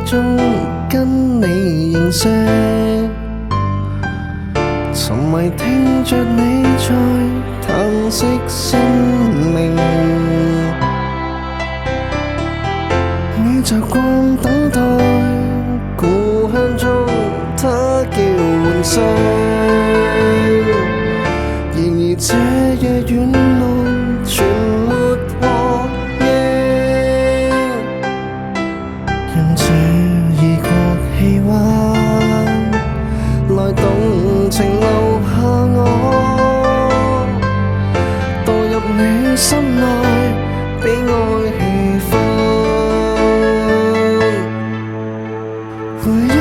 中跟你認識，沉迷聽着你在嘆息生命。你習慣等待故鄉中他叫喚聲，然而這夜遠路全沒獲益，讓這異國氣溫來動情留下我，墮入你心內悲哀氣氛。回憶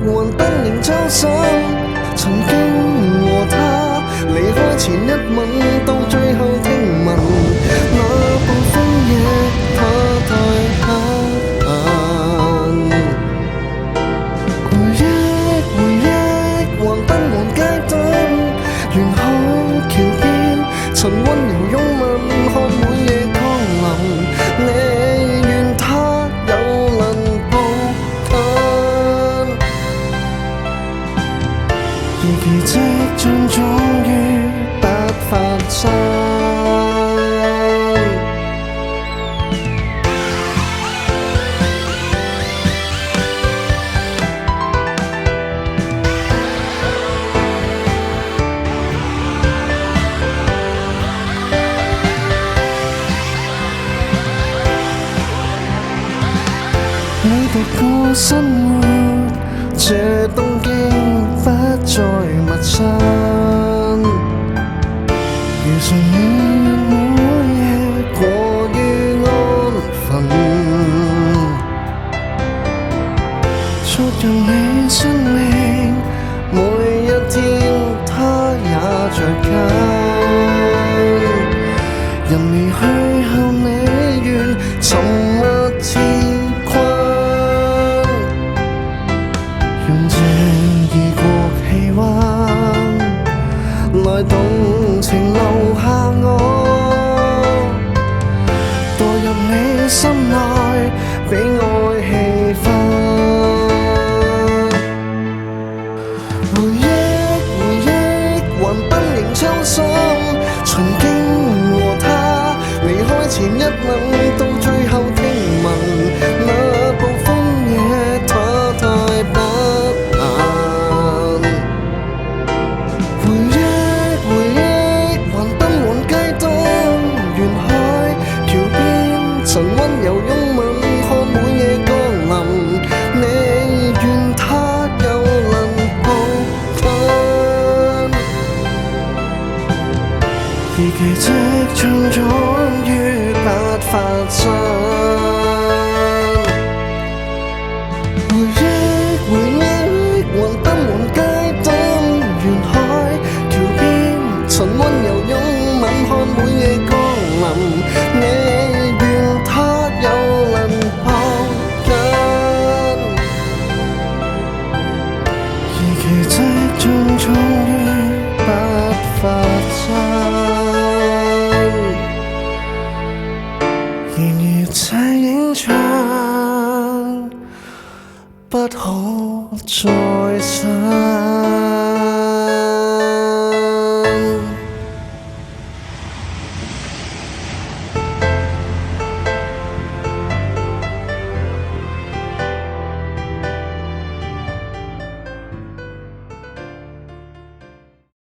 還不認抽身，曾經和他離開前一吻，到最後聽聞那部分野他太黑暗。回憶還不忘街燈，沿海橋邊曾溫柔擁吻，看每夜降臨，你願他有能抱緊，而奇蹟將終於不發生。你獨個生活，這東京不再陌生。如常你每夜過於安分，捉緊你生命，每一天他也着緊。人離去後你願沉默自困，用這異國氣溫來動情留下我，墮入你心內悲哀氣氛。回憶還不認抽身，曾經和他離開前一吻，到最後聽聞那部分野他太不幸。回憶還不忘街燈，沿海橋邊曾溫柔擁吻，看每夜降臨，你願他有能抱緊，而奇蹟將終於不發生。回憶還不忘街燈，沿海橋邊曾溫柔擁吻，看每夜降臨，你願他有能抱緊，而奇蹟將終於不發生。然而這影像不可再生。